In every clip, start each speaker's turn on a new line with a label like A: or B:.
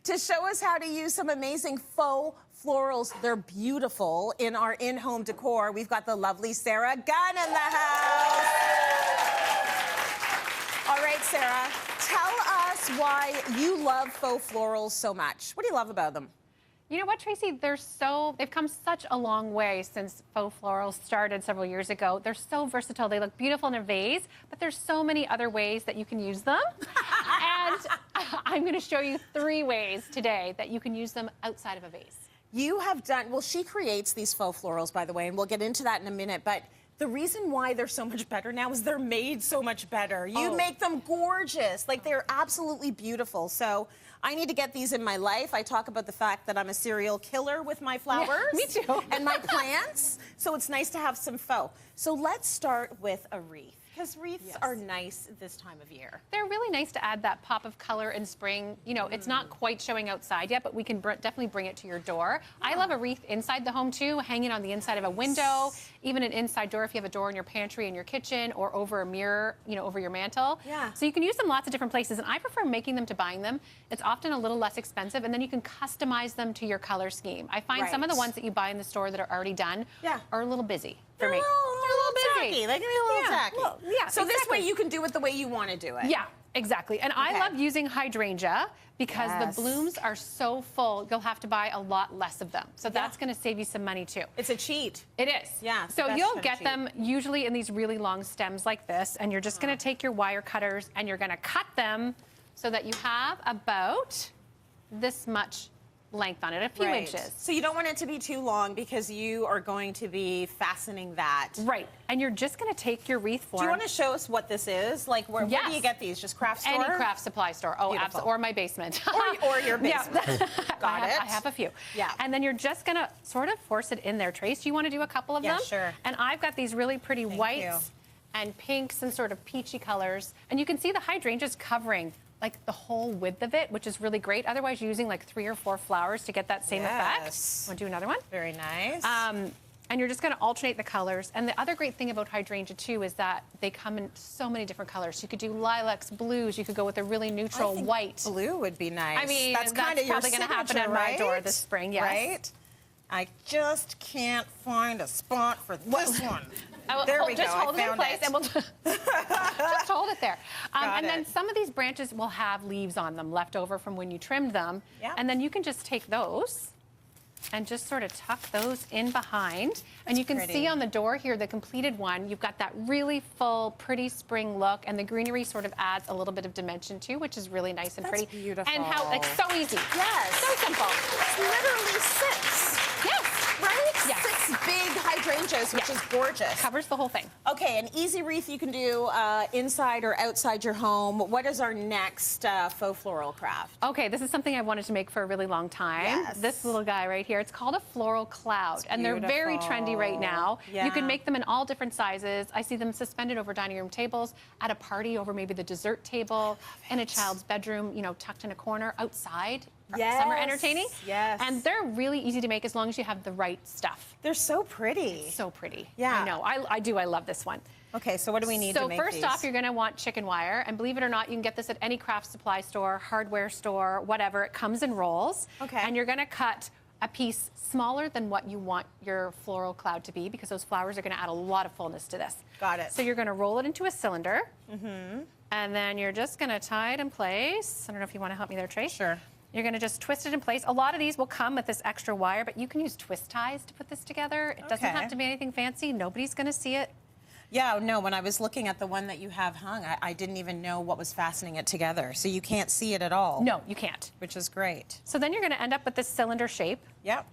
A: to show us how to use some amazing faux florals. They're beautiful in our in-home decor. We've got the lovely Sarah Gunn in the house. All right, Sarah, tell us why you love faux florals so much. What do you love about them?
B: You know what, Tracy? They've come such a long way since faux florals started several years ago. They're so versatile. They look beautiful in a vase, but there's so many other ways that you can use them. And I'm going to show you 3 ways today that you can use them outside of a vase.
A: You have done, well, she creates these faux florals, by the way, and we'll get into that in a minute, but the reason why they're so much better now is they're made so much better. You make them gorgeous. Like, they're absolutely beautiful. So I need to get these in my life. I talk about the fact that I'm a serial killer with my flowers.
B: Yeah, me too.
A: And my plants. So it's nice to have some faux. So let's start with a wreath, because wreaths are nice this time of year.
B: They're really nice to add that pop of color in spring. You know, it's not quite showing outside yet, but we can definitely bring it to your door. Yeah. I love a wreath inside the home, too, hanging on the inside of a window, even an inside door if you have a door in your pantry in your kitchen or over a mirror, you know, over your mantle.
A: Yeah.
B: So you can use them lots of different places, and I prefer making them to buying them. It's often a little less expensive, and then you can customize them to your color scheme. I find some of the ones that you buy in the store that are already done are a little busy for me.
A: They're a little busy. They can be a little tacky.
B: Well,
A: so this way you can do it the way you want to do it.
B: Yeah, exactly. And I love using hydrangea because the blooms are so full, you'll have to buy a lot less of them. So that's going to save you some money, too.
A: It's a cheat.
B: It is.
A: Yeah.
B: So you'll get them usually in these really long stems like this, and you're just going to take your wire cutters and you're going to cut them so that you have about this much length on it, a few inches.
A: So you don't want it to be too long because you are going to be fastening that.
B: Right. And you're just going to take your wreath form.
A: Do you want to show us what this is? Like, where do you get these? Just craft store?
B: Any craft supply store. Oh, absolutely. Or my basement.
A: or your basement. Got it.
B: I have a few.
A: Yeah.
B: And then you're just going to sort of force it in there. Trace, do you want to do a couple of them?
A: Yeah, sure.
B: And I've got these really pretty whites and pinks and sort of peachy colors. And you can see the hydrangeas covering like the whole width of it, which is really great. Otherwise, you're using like 3 or 4 flowers to get that same effect. Want to do another one?
A: Very nice.
B: And you're just going to alternate the colors. And the other great thing about hydrangea, too, is that they come in so many different colors. You could do lilacs, blues. You could go with a really neutral white.
A: Blue would be nice.
B: I mean, that's
A: kind of
B: probably going to happen at my door this spring, yes.
A: Right? I just can't find a spot for this one. There we go.
B: Just hold
A: I
B: it in
A: found
B: place, and we'll just hold it there. And then
A: it.
B: some of these branches will have leaves on them left over from when you trimmed them.
A: Yeah.
B: And then you can just take those and just sort of tuck those in behind. And you can see on the door here, the completed one, you've got that really full, pretty spring look, and the greenery sort of adds a little bit of dimension too, which is really nice and pretty.
A: Beautiful.
B: And how, like, so easy.
A: Yes.
B: So simple.
A: It's literally 6.
B: Yes.
A: Right?
B: Yes.
A: 6 big hydrangeas, which is gorgeous.
B: Covers the whole thing.
A: Okay, an easy wreath you can do inside or outside your home. What is our next faux floral craft?
B: Okay, this is something I've wanted to make for a really long time.
A: Yes.
B: This little guy right here, it's called a Floral Cloud, and they're very trendy right now.
A: Yeah.
B: You can make them in all different sizes. I see them suspended over dining room tables, at a party over maybe the dessert table, in a child's bedroom, you know, tucked in a corner, outside. Summer entertaining.
A: Yes.
B: And they're really easy to make as long as you have the right stuff.
A: They're so pretty.
B: So pretty.
A: Yeah.
B: I know. I do. I love this one.
A: Okay, so what do we need to make
B: these? So first off, you're going to want chicken wire. And believe it or not, you can get this at any craft supply store, hardware store, whatever. It comes in rolls.
A: Okay.
B: And you're going to cut a piece smaller than what you want your floral cloud to be, because those flowers are going to add a lot of fullness to this.
A: Got it.
B: So you're going to roll it into a cylinder. And then you're just going to tie it in place. I don't know if you want to help me there, Trace.
A: Sure.
B: You're going to just twist it in place. A lot of these will come with this extra wire, but you can use twist ties to put this together. It doesn't have to be anything fancy. Nobody's going to see it.
A: Yeah, no, when I was looking at the one that you have hung, I didn't even know what was fastening it together. So you can't see it at all.
B: No, you can't.
A: Which is great.
B: So then you're going to end up with this cylinder shape.
A: Yep.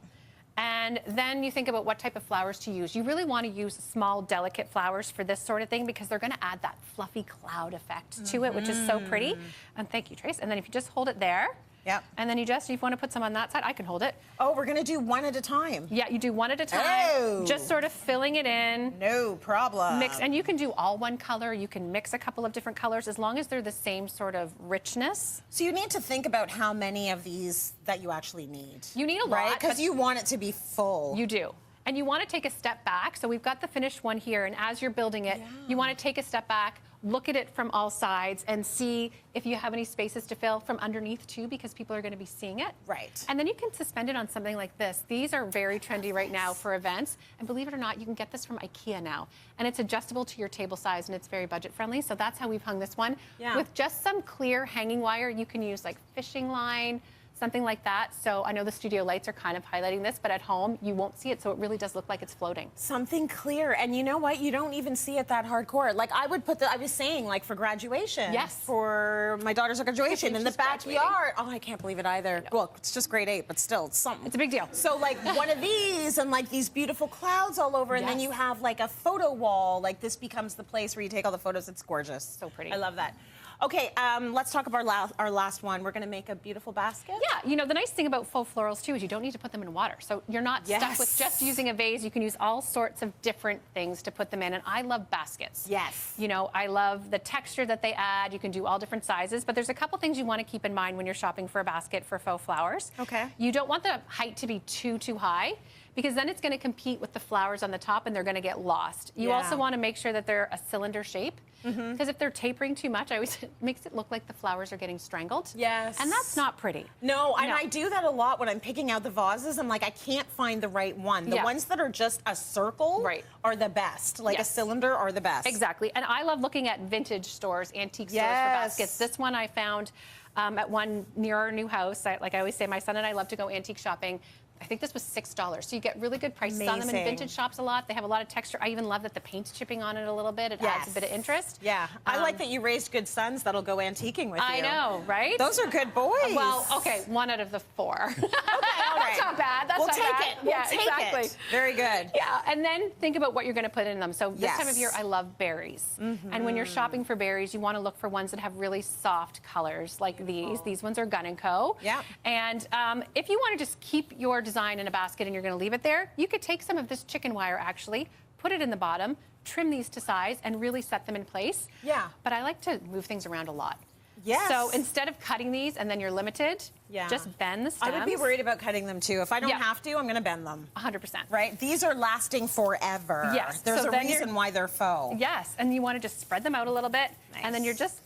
B: And then you think about what type of flowers to use. You really want to use small, delicate flowers for this sort of thing, because they're going to add that fluffy cloud effect to it, which is so pretty. And thank you, Trace. And then if you just hold it there,
A: Yep.
B: and then you just, if you want to put some on that side, I can hold it.
A: Oh, we're going to do one at a time.
B: Yeah, you do one at a time.
A: Oh.
B: Just sort of filling it in.
A: No problem.
B: Mix, and you can do all one color. You can mix a couple of different colors as long as they're the same sort of richness.
A: So you need to think about how many of these that you actually need.
B: You need a lot.
A: Right? Because you want it to be full.
B: You do. And you want to take a step back. So we've got the finished one here, and as you're building it, you want to take a step back, look at it from all sides and see if you have any spaces to fill from underneath too, because people are going to be seeing it.
A: Right.
B: And then you can suspend it on something like this. These are very trendy right now for events. And believe it or not, you can get this from IKEA now. And it's adjustable to your table size and it's very budget friendly. So that's how we've hung this one.
A: Yeah.
B: With just some clear hanging wire, you can use like fishing line, something like that. So I know the studio lights are kind of highlighting this, but at home you won't see it, so it really does look like it's floating.
A: Something clear, and you know what? You don't even see it that hardcore. Like I would put I was saying, like for graduation.
B: Yes.
A: For my daughter's graduation in the
B: She's graduating.
A: backyard. Oh, I can't believe it either. Well, it's just grade 8, but still, it's something.
B: It's a big deal.
A: So like one of these and like these beautiful clouds all over, and then
B: Yes.
A: you have like a photo wall. Like this becomes the place where you take all the photos. It's gorgeous.
B: So pretty.
A: I love that. Okay, let's talk about our last one. We're gonna make a beautiful basket.
B: Yeah, you know, the nice thing about faux florals too is you don't need to put them in water. So you're not stuck with just using a vase. You can use all sorts of different things to put them in. And I love baskets.
A: Yes.
B: You know, I love the texture that they add. You can do all different sizes, but there's a couple things you want to keep in mind when you're shopping for a basket for faux flowers.
A: Okay.
B: You don't want the height to be too high, because then it's going to compete with the flowers on the top and they're going to get lost. You also want to make sure that they're a cylinder shape, because if they're tapering too much, it makes it look like the flowers are getting strangled.
A: Yes.
B: And that's not pretty.
A: No, and I do that a lot when I'm picking out the vases. I'm like, I can't find the right one. The ones that are just a circle are the best. Like a cylinder are the best.
B: Exactly. And I love looking at vintage stores, antique stores for baskets. This one I found at one near our new house. Like I always say, my son and I love to go antique shopping. I think this was $6. So you get really good prices on them in vintage shops a lot. They have a lot of texture. I even love that the paint's chipping on it a little bit. It adds a bit of interest.
A: Yeah. I like that you raised good sons that'll go antiquing with you.
B: I know, right?
A: Those are good boys.
B: Well, okay, 1 out of the 4.
A: Okay, all right.
B: That's not bad. That's not bad.
A: We'll take it. Very good.
B: Yeah, and then think about what you're going to put in them. So this time of year, I love berries. And when you're shopping for berries, you want to look for ones that have really soft colors, like these. These ones are Gunn & Co.
A: Yeah.
B: And if you want to just keep your design in a basket and you're going to leave it there, you could take some of this chicken wire, actually, put it in the bottom, trim these to size, and really set them in place.
A: Yeah.
B: But I like to move things around a lot.
A: Yes.
B: So instead of cutting these and then you're limited, just bend the stems.
A: I would be worried about cutting them too. If I don't have to, I'm going to bend them.
B: 100%.
A: Right? These are lasting forever.
B: Yes.
A: There's a reason why they're faux.
B: Yes. And you want to just spread them out a little bit.
A: Nice.
B: And then you're just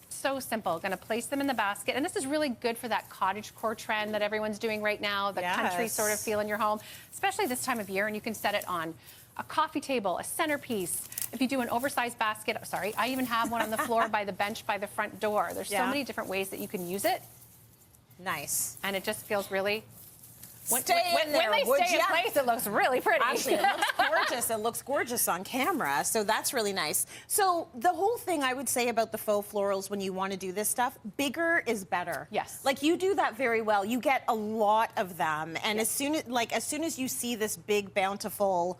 B: so simple. Going to place them in the basket. And this is really good for that cottagecore trend that everyone's doing right now, the country sort of feel in your home, especially this time of year. And you can set it on a coffee table, a centerpiece. If you do an oversized basket, sorry, I even have one on the floor by the bench by the front door. There's so many different ways that you can use it.
A: Nice.
B: And it just feels really... When
A: stay in
B: place, it looks really pretty.
A: Actually, it looks gorgeous. It looks gorgeous on camera, so that's really nice. So the whole thing I would say about the faux florals when you want to do this stuff, bigger is better.
B: Yes.
A: Like you do that very well. You get a lot of them, and as soon as you see this big, bountiful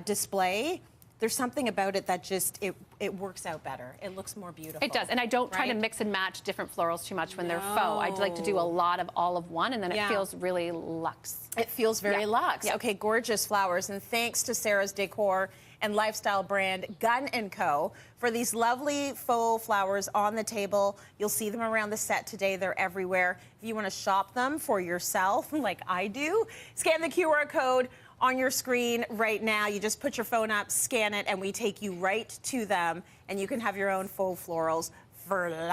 A: display, there's something about it that just, it works out better. It looks more beautiful.
B: It does, and I don't try to mix and match different florals too much when they're faux. I like to do a lot of all of one, and then it feels really luxe.
A: It feels very luxe. Okay, gorgeous flowers, and thanks to Sarah's decor and lifestyle brand Gunn & Co. for these lovely faux flowers on the table. You'll see them around the set today. They're everywhere. If you want to shop them for yourself, like I do, scan the QR code on your screen right now. You just put your phone up, scan it, and we take you right to them, and you can have your own faux florals for life.